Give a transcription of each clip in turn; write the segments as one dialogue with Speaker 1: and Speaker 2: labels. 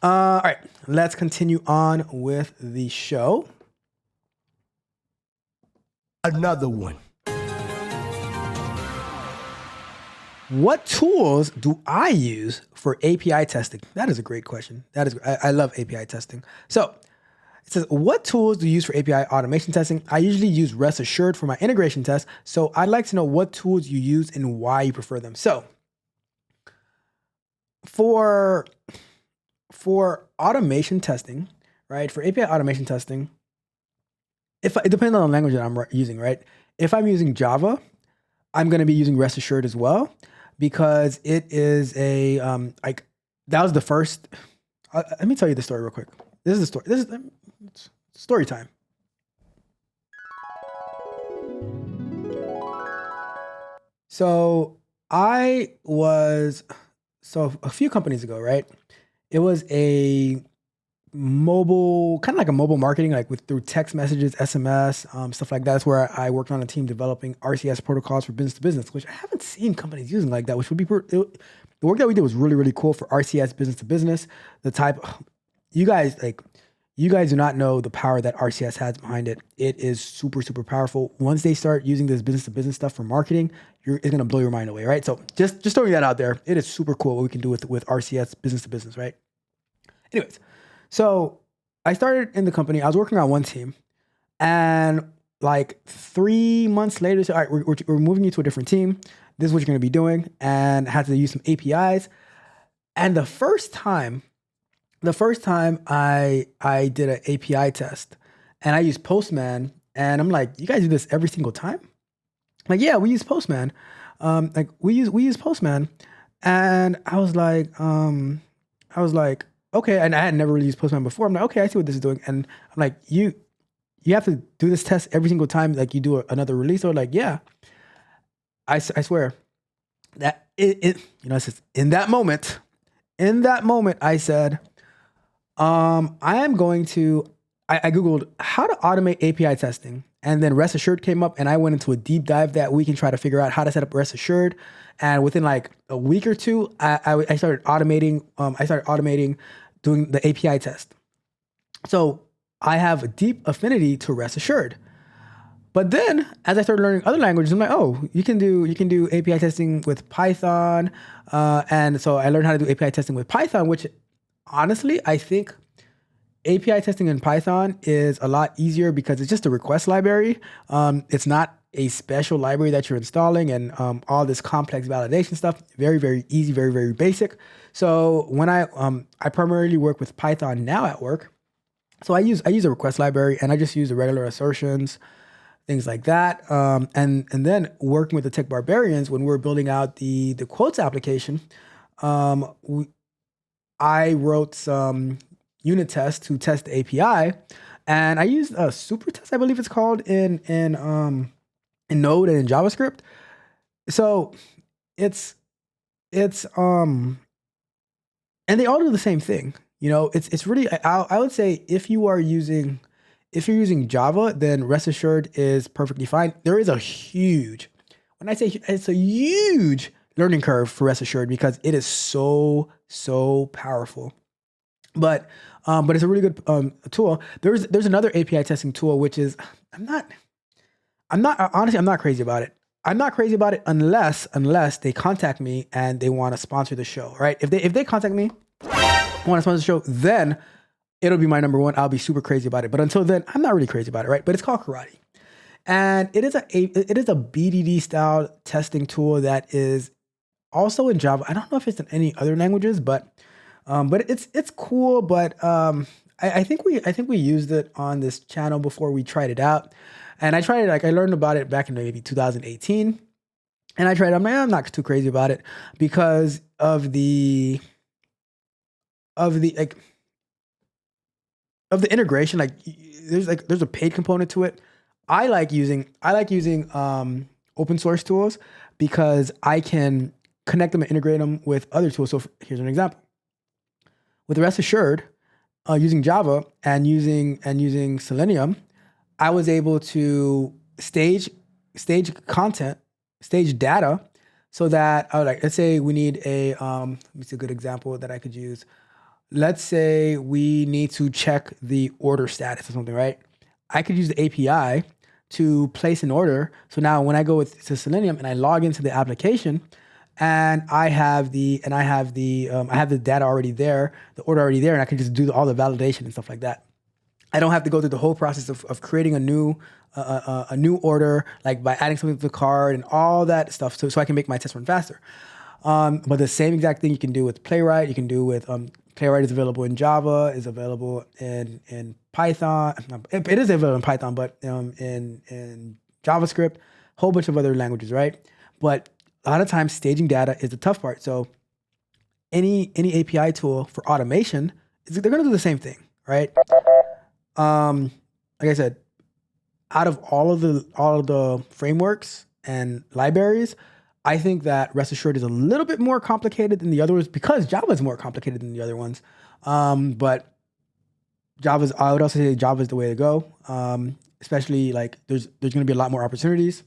Speaker 1: All right, let's continue on with the show.
Speaker 2: Another one.
Speaker 1: What tools do I use for API testing? That is a great question. I love API testing. So it says, what tools do you use for API automation testing? I usually use Rest Assured for my integration tests. So I'd like to know what tools you use and why you prefer them. So for automation testing, right? For API automation testing, if it depends on the language that I'm using, right? If I'm using Java, I'm going to be using Rest Assured as well because it is a like that was the first. Let me tell you the story real quick. This is the story. This is story time. So a few companies ago, right? It was a mobile, kind of like a mobile marketing, like through text messages, SMS, stuff like that. That's where I worked on a team developing RCS protocols for business to business, which I haven't seen companies using like that, which would be, the work that we did was really, really cool for RCS business to business. The type, you guys do not know the power that RCS has behind it. It is super, super powerful. Once they start using this business to business stuff for marketing, it's going to blow your mind away, right? So just throwing that out there. It is super cool what we can do with RCS business to business, right? Anyways, so I started in the company. I was working on one team, and like 3 months later, they said, all right, we're moving you to a different team. This is what you're going to be doing, and had to use some APIs. And the first time I did an API test, and I used Postman, and I'm like, you guys do this every single time? Like, yeah, we use Postman. Like we use Postman, and I was like, okay, and I had never really used Postman before. I'm like, okay, I see what this is doing, and I'm like, you have to do this test every single time, like you do another release. Or like, yeah, I swear that it it's just in that moment, I said, I am going to. I googled how to automate API testing, and then Rest Assured came up, and I went into a deep dive that week and try to figure out how to set up Rest Assured. And within like a week or two, I started automating. Doing the API test. So I have a deep affinity to Rest Assured. But then, as I started learning other languages, I'm like, oh, you can do API testing with Python, and so I learned how to do API testing with Python. Which, honestly, I think API testing in Python is a lot easier because it's just a request library. It's not a special library that you're installing and all this complex validation stuff. Very, very easy, very, very basic. So when I primarily work with Python now at work, so I use a request library and I just use the regular assertions, things like that. And then working with the Tech Barbarians when we're building out the quotes application, I wrote some unit tests to test the API, and I used a Supertest, I believe it's called, in Node and in JavaScript. So it's and they all do the same thing. It's really, I would say if you're using Java, then Rest Assured is perfectly fine. There is a huge, when I say it's a huge learning curve for Rest Assured because it is so powerful. But it's a really good tool. There's another API testing tool which is I'm not crazy about it. I'm not crazy about it unless they contact me and they want to sponsor the show, right? If they contact me, want to sponsor the show, then it'll be my number one. I'll be super crazy about it. But until then, I'm not really crazy about it, right? But it's called Karate, and it is a BDD style testing tool that is also in Java. I don't know if it's in any other languages, but it's cool. But I think we used it on this channel before we tried it out. And I tried it, like I learned about it back in maybe 2018. And I tried it. I'm like, I'm not too crazy about it because of the integration. Like there's a paid component to it. I like using open source tools because I can connect them and integrate them with other tools. So here's an example. With Rest Assured, using Java and using Selenium, I was able to stage content, stage data, so that let's say we need a. It's a good example that I could use. let's say we need to check the order status or something, right? I could use the API to place an order. So now when I go to Selenium and I log into the application, and I have the data already there, the order already there, and I can just do all the validation and stuff like that. I don't have to go through the whole process of creating a new order, like by adding something to the card and all that stuff, so I can make my test run faster. But the same exact thing you can do with Playwright. You can do with Playwright is available in Java, is available in Python. It is available in Python, but in JavaScript, whole bunch of other languages, right? But a lot of times staging data is the tough part. So any API tool for automation, they're going to do the same thing, right? Like I said, out of all of the frameworks and libraries, I think that Rest Assured is a little bit more complicated than the other ones because Java is more complicated than the other ones. But I would also say Java is the way to go. Especially like there's going to be a lot more opportunities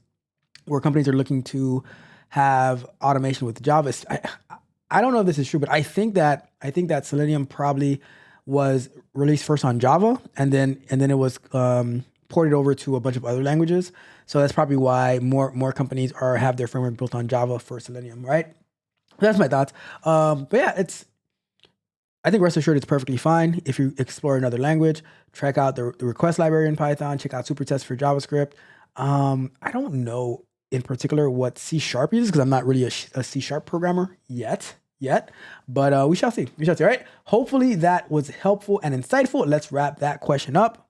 Speaker 1: where companies are looking to have automation with Java. I don't know if this is true, but I think that Selenium probably was released first on Java, and then it was ported over to a bunch of other languages. So that's probably why more companies have their framework built on Java for Selenium, right? That's my thoughts. But yeah, I think Rest Assured is perfectly fine if you explore another language. Check out the request library in Python. Check out Supertest for JavaScript. I don't know in particular what C# uses because I'm not really a C# programmer yet. But we shall see. Right? Hopefully that was helpful and insightful. Let's wrap that question up.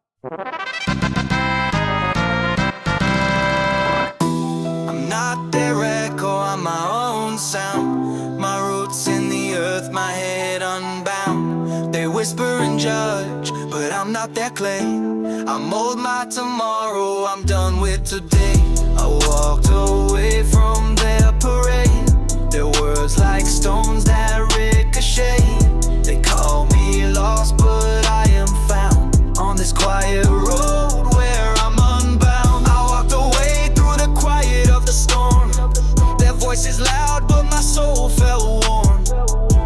Speaker 3: I'm not their echo, I'm my own sound. My roots in the earth, my head unbound. They whisper and judge, but I'm not their clay. I mold my tomorrow, I'm done with today. I walked away from their parade. Their words like stones that ricochet. They call me lost, but I am found on this quiet road where I'm unbound. I walked away through the quiet of the storm. Their voices loud, but my soul felt warm.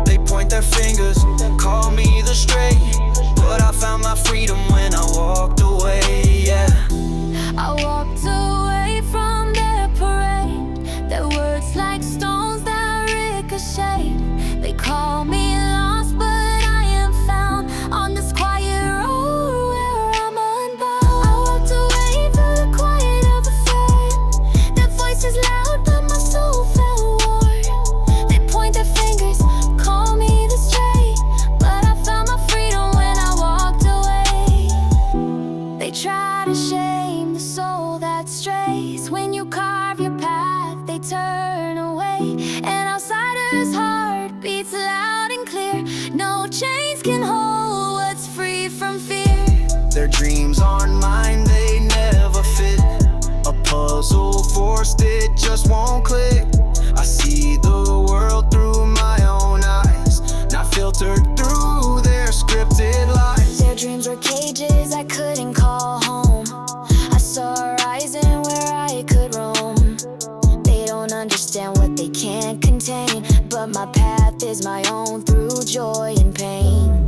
Speaker 3: They point their fingers, call me the stray, but I found my freedom when I walked away, yeah.
Speaker 4: I walked away from their parade. Their words like stones that ricochet. They call me lost, but I am found on this quiet road where I'm unbound. I walked away through the quiet of the fair. Their voices loud, but my soul felt warm. They point their fingers, call me the stray, but I found my freedom when I walked away. They try to shame the soul that strays. When you carve your path, they turn away. An outsider's heart beats loud and clear. No chains can hold what's free from fear.
Speaker 3: Their dreams aren't mine, they never fit. A puzzle forced, it just won't click. I see the world through my own eyes, not filtered through their scripted lies.
Speaker 4: Their dreams were cages I couldn't call home. I saw a horizon where I could roam. They don't understand what they can't contain, but my path is my own through joy and pain.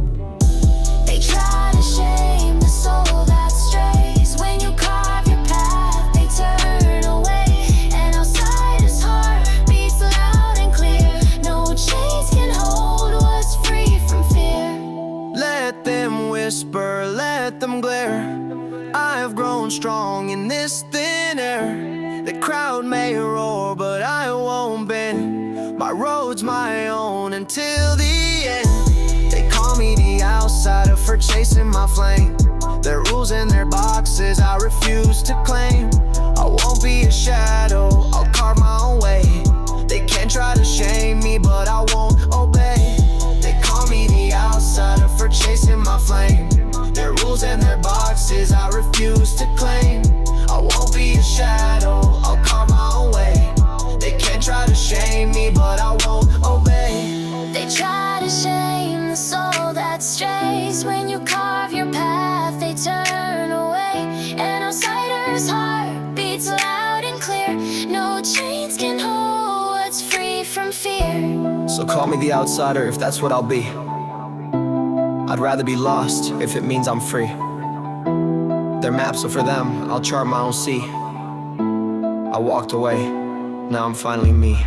Speaker 4: They try to shame the soul that strays. When you carve your path, they turn away. An outsider's heart beats loud and clear. No chains can hold what's free from fear.
Speaker 3: Let them whisper, let them glare. I have grown strong in this thin air. The crowd may roar, but I won't bend. My road's my own until the end. They call me the outsider for chasing my flame. Their rules and their boxes I refuse to claim. I won't be a shadow, I'll carve my own way. They can't try to shame me, but I won't obey. They call me the outsider for chasing my flame. Their rules and their boxes I refuse to claim. I won't be a shadow, I'll carve my own way. They can't try to shame me, but I won't obey.
Speaker 4: They try to shame the soul that strays. When you carve your path, they turn away. An outsider's heart beats loud and clear. No chains can hold what's free from fear.
Speaker 3: So call me the outsider if that's what I'll be. I'd rather be lost if it means I'm free. Their maps are for them, I'll chart my own sea. I walked away, now I'm finally me.